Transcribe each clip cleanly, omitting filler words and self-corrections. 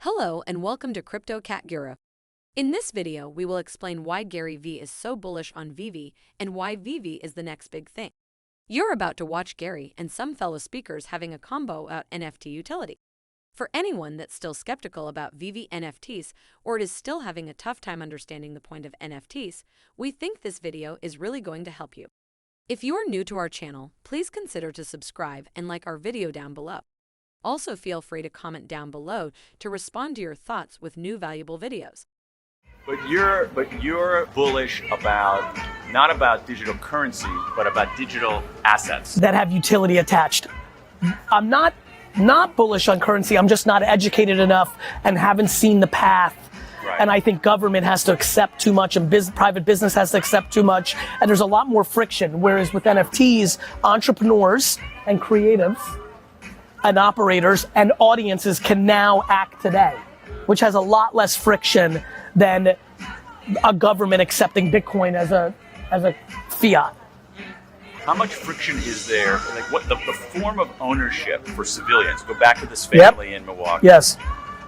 Hello and welcome to Cryptocat-Guru. In this video, we will explain why Gary Vee is so bullish on VeVe and why VeVe is the next big thing. You're about to watch Gary and some fellow speakers having a combo about NFT utility. For anyone that's still skeptical about VeVe NFTs or is still having a tough time understanding the point of NFTs, we think this video is really going to help you. If you are new to our channel, please consider to subscribe and like our video down below. Also, feel free to comment down below to respond to your thoughts with new valuable videos. But you're bullish about, not about digital currency, but about digital assets that have utility attached. I'm not bullish on currency. I'm just not educated enough and haven't seen the path. Right. And I think government has to accept too much and private business has to accept too much. And there's a lot more friction. Whereas with NFTs, entrepreneurs and creatives and operators and audiences can now act today, which has a lot less friction than a government accepting Bitcoin as a fiat. How much friction is there? Like what the form of ownership for civilians? Go back to this family in Milwaukee. Yes.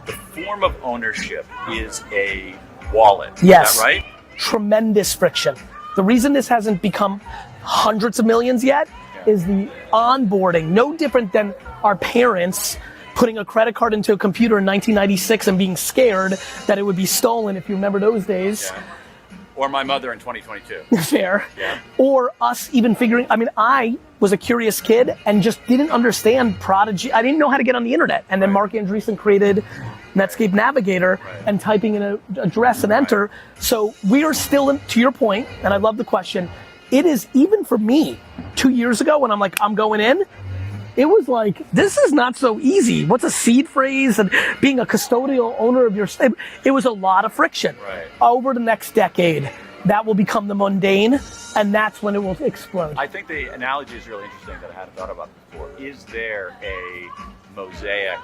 The form of ownership is a wallet. Yes. Is that right? Tremendous friction. The reason this hasn't become hundreds of millions yet is the onboarding. No different than our parents putting a credit card into a computer in 1996 and being scared that it would be stolen, if you remember those days. Yeah. Or my mother in 2022. Fair. Yeah. Or us even figuring, I was a curious kid and just didn't understand Prodigy. I didn't know how to get on the internet. And then Mark Andreessen created Netscape Navigator and typing in an address and enter. So we are still, to your point, and I love the question, it is, even for me, 2 years ago when I'm like, I'm going in, it was like, this is not so easy. What's a seed phrase and being a custodial owner of your state? It was a lot of friction. Right. Over the next decade, that will become the mundane, and that's when it will explode. I think the analogy is really interesting that I hadn't thought about before. Is there a mosaic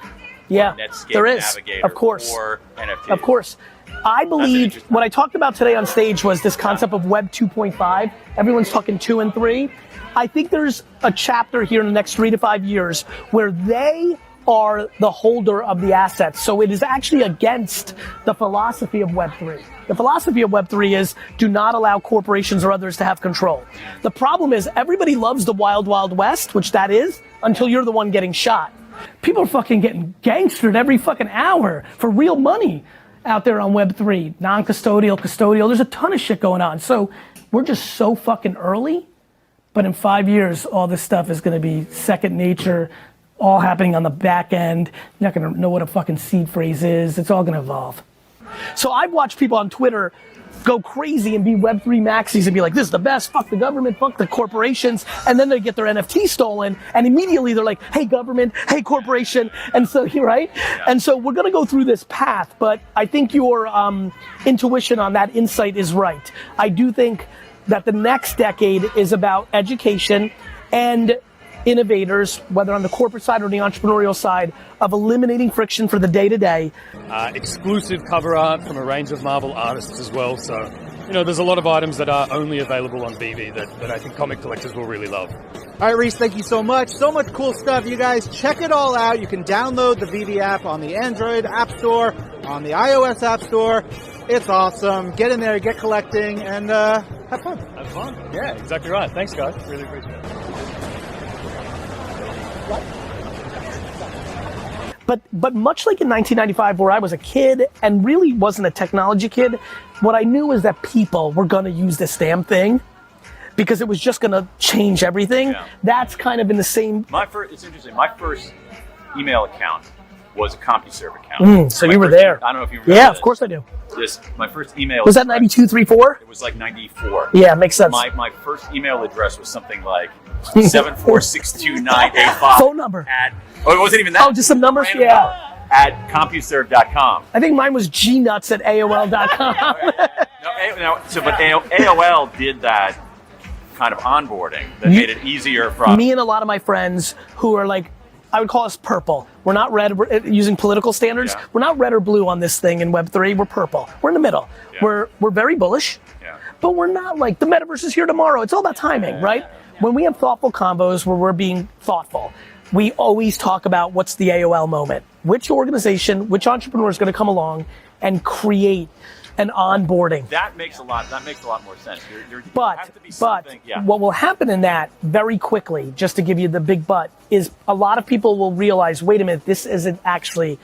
Netscape there is, Navigator of course. for NFTs? Of course. I believe what I talked about today on stage was this concept of Web 2.5. Everyone's talking 2 and 3. I think there's a chapter here in the next 3 to 5 years where they are the holder of the assets. So it is actually against the philosophy of Web 3. The philosophy of Web 3 is do not allow corporations or others to have control. The problem is everybody loves the wild, wild west, which that is, until you're the one getting shot. People are fucking getting gangstered every fucking hour for real money out there on Web 3. Non-custodial, custodial, there's a ton of shit going on. So we're just so fucking early. But in 5 years, all this stuff is gonna be second nature, all happening on the back end. You're not gonna know what a fucking seed phrase is. It's all gonna evolve. So I've watched people on Twitter go crazy and be Web3 maxis and be like, this is the best, fuck the government, fuck the corporations. And then they get their NFT stolen and immediately they're like, hey government, hey corporation. And so, right? Yeah. And so we're gonna go through this path, but I think your intuition on that insight is right. I do think that the next decade is about education and innovators, whether on the corporate side or the entrepreneurial side, of eliminating friction for the day-to-day. Exclusive cover art from a range of Marvel artists as well. So, there's a lot of items that are only available on VeVe that I think comic collectors will really love. All right, Reese, thank you so much. So much cool stuff. You guys, check it all out. You can download the VeVe app on the Android App Store, on the iOS App Store. It's awesome. Get in there, get collecting, and have fun. Have fun. Yeah, exactly right. Thanks, guys. Really appreciate it. But much like in 1995 where I was a kid and really wasn't a technology kid, what I knew is that people were gonna use this damn thing because it was just gonna change everything. Yeah. That's kind of in the same. It's interesting. My first email account was a CompuServe account. So you were there. I don't know if you remember. Yeah, of course I do. My first email was that 9234? It was like 94. Yeah, makes sense. My first email address was something like 7462985. Phone number. It wasn't even that. Oh, just some numbers? Yeah. At CompuServe.com. I think mine was gnuts at AOL.com. But AOL did that kind of onboarding that made it easier from me and a lot of my friends who are like, I would call us purple. We're not red, we're using political standards. Yeah. We're not red or blue on this thing in Web3, we're purple. We're in the middle. Yeah. We're very bullish, but we're not like the metaverse is here tomorrow. It's all about timing, right? Yeah. When we have thoughtful combos where we're being thoughtful, we always talk about what's the AOL moment. Which organization, which entrepreneur is going to come along and create an onboarding? That makes a lot more sense. But what will happen in that very quickly, just to give you the big but, is a lot of people will realize, wait a minute, this isn't actually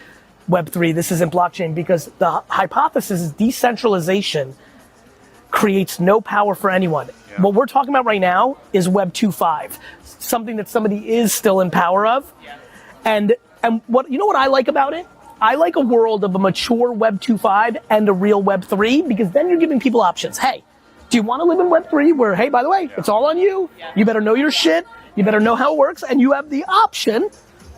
Web3, this isn't blockchain, because the hypothesis is decentralization creates no power for anyone. Yeah. What we're talking about right now is Web 2.5, something that somebody is still in power of. Yeah. And what, you know what I like about it? I like a world of a mature Web 2.5 and a real Web 3, because then you're giving people options. Hey, do you want to live in Web 3 where, hey, by the way, it's all on you. You better know your shit. You better know how it works. And you have the option,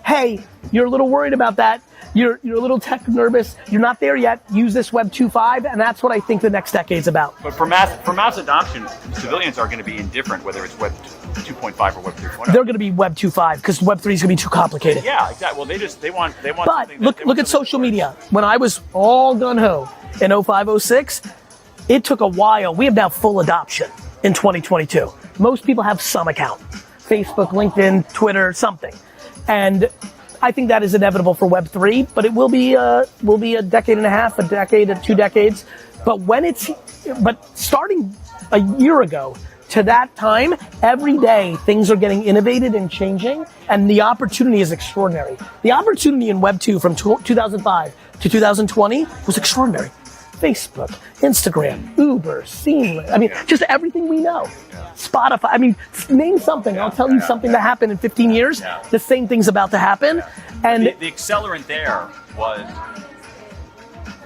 hey, you're a little worried about that. You're a little tech nervous. You're not there yet. Use this Web 2.5, and that's what I think the next decade's about. But for mass adoption, civilians are going to be indifferent whether it's Web 2.5 or Web 3.0. They're going to be Web 2.5 because Web 3 is going to be too complicated. Yeah, exactly. Well, they want. But look at social media. When I was all gun ho in 05, 06, it took a while. We have now full adoption in 2022. Most people have some account: Facebook, LinkedIn, Twitter, something, and I think that is inevitable for Web 3, but it will be a decade and a half, a decade, 2 decades. But starting a year ago to that time, every day things are getting innovated and changing, and the opportunity is extraordinary. The opportunity in Web 2 from 2005 to 2020 was extraordinary. Facebook, Instagram, Uber, Seamless. I mean, just everything we know. Spotify. I mean, name something. I'll tell you something that happened in 15 years. The same thing's about to happen. And the accelerant there was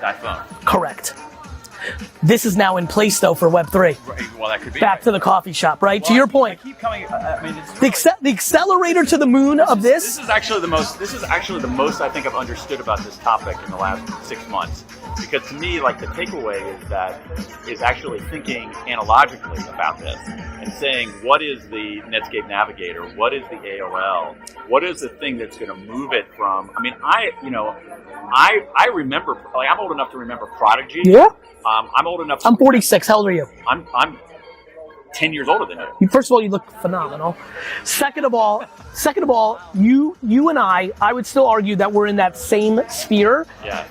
that phone. Correct. This is now in place, though, for Web3. Right. Well, that could be. Back to the coffee shop, right? To your point. I keep coming. I mean, it's really, the accelerator to the moon of this. This is actually the most I think I've understood about this topic in the last 6 months. Because to me, like, the takeaway is actually thinking analogically about this and saying, what is the Netscape Navigator? What is the AOL? What is the thing that's going to move it from? I mean, I remember, like, I'm old enough to remember Prodigy. Yeah. I'm old enough. I'm 46. How old are you? I'm 10 years older than you. First of all, you look phenomenal. Second of all, you and I would still argue that we're in that same sphere. Yeah.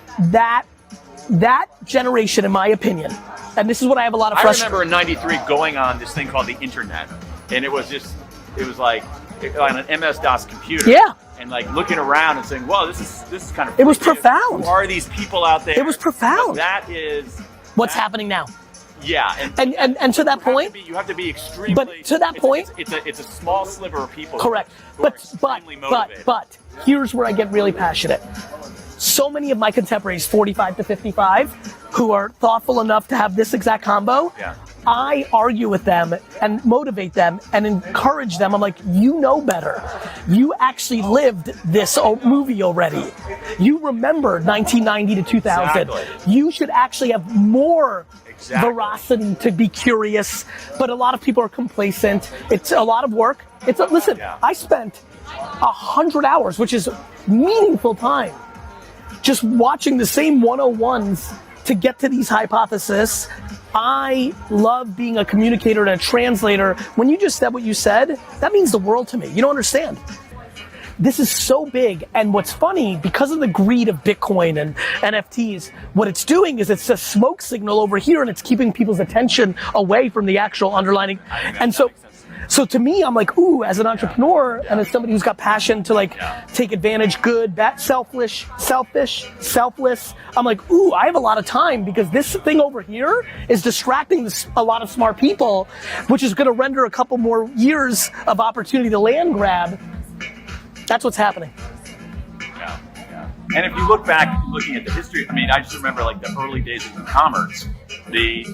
That generation, in my opinion, and this is what I have a lot of frustration. I remember in '93 going on this thing called the internet, and it was like on an MS-DOS computer. Yeah. And like looking around and saying, "Well, this is kind of." It was profound. Who are these people out there? It was profound. But that is what's happening now. Yeah, and to that point, you have to be extremely. But to that point, it's a small sliver of people. Correct. But here's where I get really passionate. So many of my contemporaries, 45 to 55, who are thoughtful enough to have this exact combo, I argue with them and motivate them and encourage them. I'm like, you know better. You actually lived this movie already. You remember 1990 to 2000. Exactly. You should actually have more veracity to be curious, but a lot of people are complacent. It's a lot of work. I spent 100 hours, which is meaningful time, just watching the same 101s to get to these hypotheses. I love being a communicator and a translator. When you just said what you said, that means the world to me. You don't understand. This is so big, and what's funny, because of the greed of Bitcoin and NFTs, what it's doing is it's a smoke signal over here, and it's keeping people's attention away from the actual underlying. And so to me, I'm like, ooh, as an entrepreneur and as somebody who's got passion to like take advantage, good, bad, selfish, selfless, I'm like, ooh, I have a lot of time because this thing over here is distracting a lot of smart people, which is going to render a couple more years of opportunity to land grab. That's what's happening. Yeah. And if you look back, looking at the history, I mean, I just remember like the early days of e-commerce. The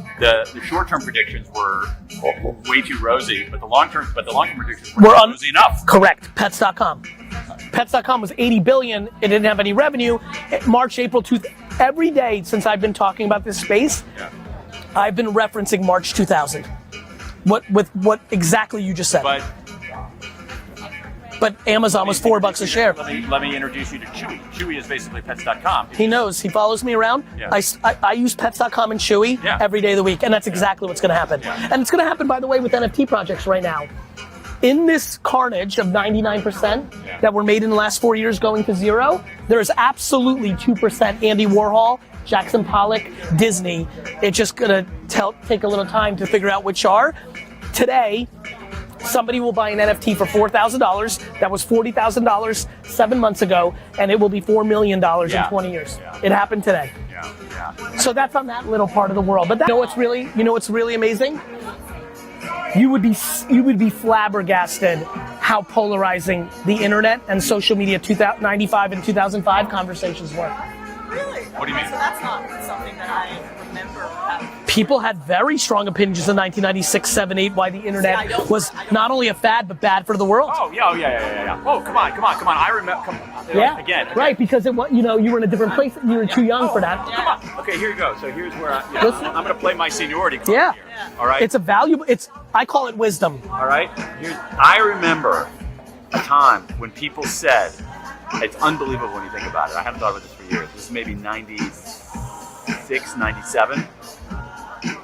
short-term predictions were way too rosy, but the long-term predictions were rosy enough. Correct. Pets.com. Pets.com was 80 billion. It didn't have any revenue. March, April, every day since I've been talking about this space, I've been referencing March 2000. What exactly you just said. But Amazon was $4 a share. Let me introduce you to Chewy. Chewy is basically Pets.com. He knows. He follows me around. Yeah. I use Pets.com and Chewy every day of the week, and that's exactly what's going to happen. Yeah. And it's going to happen, by the way, with NFT projects right now. in this carnage of 99% that were made in the last 4 years going to zero, there's absolutely 2% Andy Warhol, Jackson Pollock, Disney. It's just gonna take a little time to figure out which are. Today, somebody will buy an NFT for $4,000. That was $40,000 7 months ago, and it will be $4 million in 20 years. It happened today. So that's on that little part of the world. But you know what's really amazing? You would be flabbergasted how polarizing the internet and social media 95 and 2005 conversations were. Really? What do you mean? So that's not something that I remember having. People had very strong opinions in 1996, 7, 8, why the internet was not only a fad, but bad for the world. Oh, yeah. Oh, come on. I remember, again. Right, because you were in a different place, you were too young for that. Come on. Okay, here you go. So here's where I'm going to play my seniority card Yeah. here. All right? It's a valuable, I call it wisdom. All right? I remember a time when people said, it's unbelievable when you think about it. I haven't thought about this for years. This is maybe 96, 97.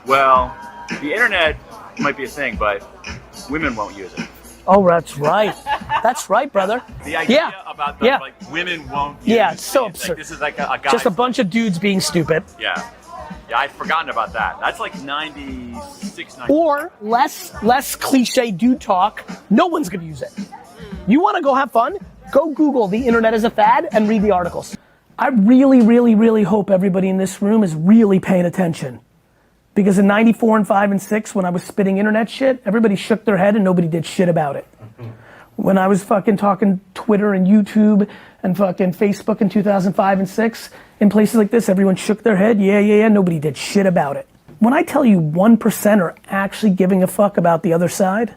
Well, the internet might be a thing, but women won't use it. Oh, that's right. That's right, brother. The idea about like women won't use it. It's so absurd. Like, this is like a guy. Just a bunch of dudes being stupid. Yeah, I'd forgotten about that. That's like 96, 97. Or less cliche dude talk. No one's gonna use it. You wanna go have fun? Go Google the internet as a fad and read the articles. I really, really, really hope everybody in this room is really paying attention. Because in 94 and 5 and 6, when I was spitting internet shit, everybody shook their head and nobody did shit about it. When I was fucking talking Twitter and YouTube and fucking Facebook in 2005 and 6, in places like this, everyone shook their head, yeah, nobody did shit about it. When I tell you 1% are actually giving a fuck about the other side,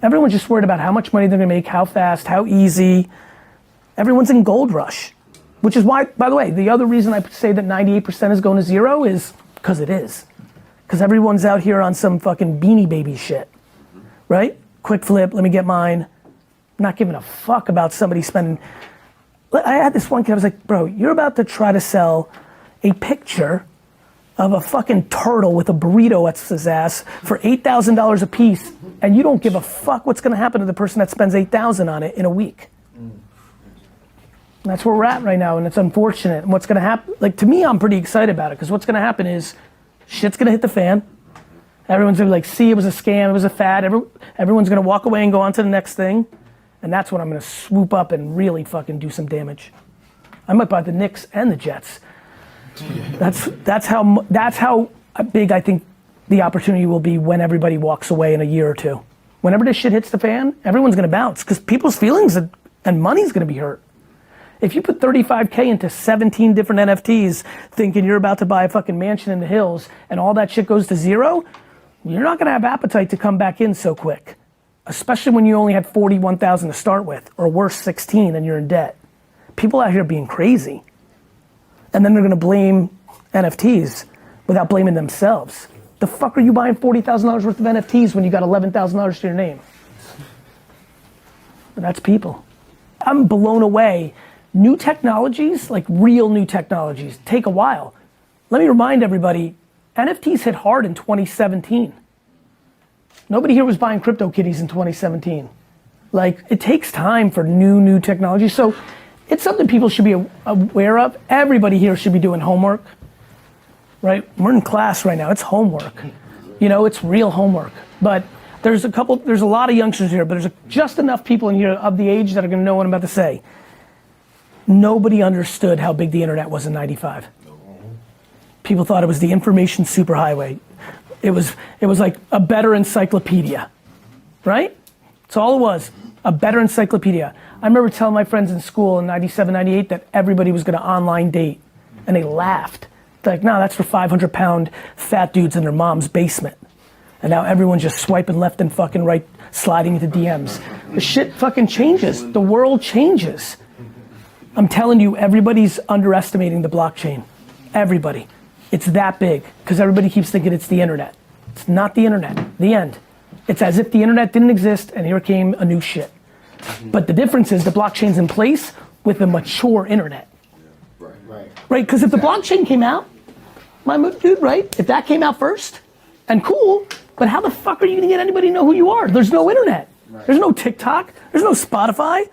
everyone's just worried about how much money they're gonna make, how fast, how easy. Everyone's in gold rush. Which is why, by the way, the other reason I say that 98% is going to zero is because it is. Because everyone's out here on some fucking Beanie Baby shit, right? Quick flip, let me get mine. Not giving a fuck about somebody spending. I had this one kid, I was like, bro, you're about to try to sell a picture of a fucking turtle with a burrito at his ass for $8,000 a piece, and you don't give a fuck what's gonna happen to the person that spends $8,000 on it in a week. And that's where we're at right now, and it's unfortunate. And what's gonna happen, like to me, I'm pretty excited about it, because what's gonna happen is, shit's gonna hit the fan. Everyone's gonna be like, see, it was a scam, it was a fad. Everyone's gonna walk away and go on to the next thing. And that's when I'm gonna swoop up and really fucking do some damage. I might buy the Knicks and the Jets. That's how big I think the opportunity will be when everybody walks away in a year or two. Whenever this shit hits the fan, everyone's gonna bounce, because people's feelings and money's gonna be hurt. If you put 35K into 17 different NFTs thinking you're about to buy a fucking mansion in the hills and all that shit goes to zero, you're not gonna have appetite to come back in so quick. Especially when you only had 41,000 to start with, or worse, 16 and you're in debt. People out here being crazy. And then they're gonna blame NFTs without blaming themselves. The fuck are you buying $40,000 worth of NFTs when you got $11,000 to your name? But that's people. I'm blown away. New technologies, like real new technologies, take a while. Let me remind everybody, NFTs hit hard in 2017. Nobody here was buying CryptoKitties in 2017. Like, it takes time for new technology. So it's something people should be aware of. Everybody here should be doing homework, right? We're in class right now, it's homework. It's real homework. But there's a lot of youngsters here, but there's just enough people in here of the age that are gonna know what I'm about to say. Nobody understood how big the internet was in 95. People thought it was the information superhighway. It was like a better encyclopedia, right? That's all it was, a better encyclopedia. I remember telling my friends in school in 97, 98 that everybody was gonna online date, and they laughed. They're like, no, that's for 500-pound fat dudes in their mom's basement. And now everyone's just swiping left and fucking right, sliding into DMs. The shit fucking changes, the world changes. I'm telling you, everybody's underestimating the blockchain. Everybody. It's that big, because everybody keeps thinking it's the internet. It's not the internet, the end. It's as if the internet didn't exist and here came a new shit. But the difference is the blockchain's in place with a mature internet. Right, because if the blockchain came out, my dude, right? If that came out first, and cool, but how the fuck are you gonna get anybody to know who you are? There's no internet. There's no TikTok. There's no Spotify.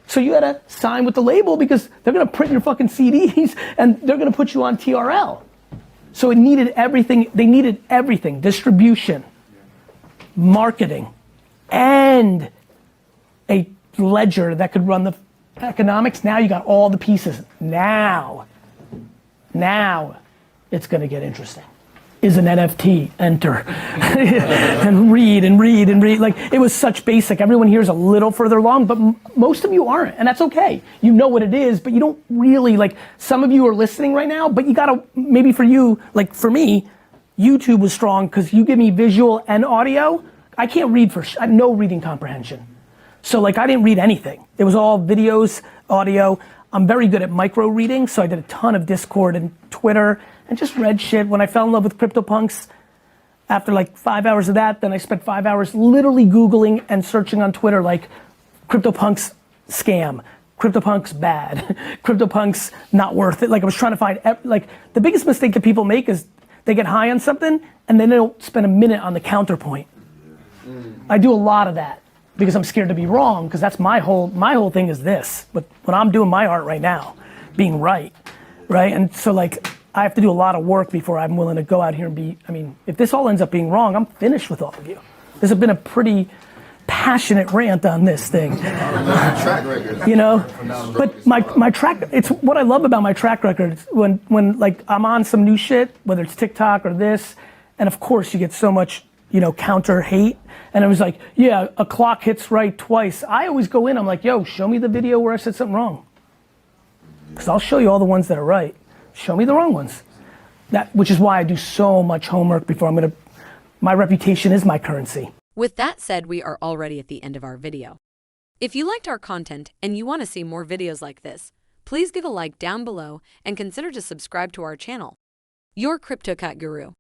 So you gotta sign with the label because they're gonna print your fucking CDs and they're gonna put you on TRL. So it needed everything. They needed everything: distribution, marketing, and a ledger that could run the economics. Now you got all the pieces. Now it's gonna get interesting. Is an NFT, enter. and read. Like, it was such basic. Everyone here is a little further along, but most of you aren't, and that's okay. You know what it is, but you don't really, like, some of you are listening right now, but you gotta, maybe for you, like for me, YouTube was strong because you give me visual and audio. I can't read I have no reading comprehension. So like, I didn't read anything. It was all videos, audio. I'm very good at micro reading, so I did a ton of Discord and Twitter and just read shit. When I fell in love with CryptoPunks, after like 5 hours of that, then I spent 5 hours literally Googling and searching on Twitter like CryptoPunks scam, CryptoPunks bad, CryptoPunks not worth it. Like, I was trying to find, like, the biggest mistake that people make is they get high on something and then they don't spend a minute on the counterpoint. I do a lot of that because I'm scared to be wrong, because that's my whole thing is this. But when I'm doing my art right now, being right? And so like, I have to do a lot of work before I'm willing to go out here and be, I mean, if this all ends up being wrong, I'm finished with all of you. This has been a pretty passionate rant on this thing. You know, but my track, it's what I love about my track record. It's when like I'm on some new shit, whether it's TikTok or this, and of course you get so much, you know, counter hate. And it was like, yeah, a clock hits right twice. I always go in, I'm like, yo, show me the video where I said something wrong. Because I'll show you all the ones that are right. Show me the wrong ones. Which is why I do so much homework before my reputation is my currency. With that said, we are already at the end of our video. If you liked our content and you want to see more videos like this, please give a like down below and consider to subscribe to our channel. Your Cryptocat-Guru.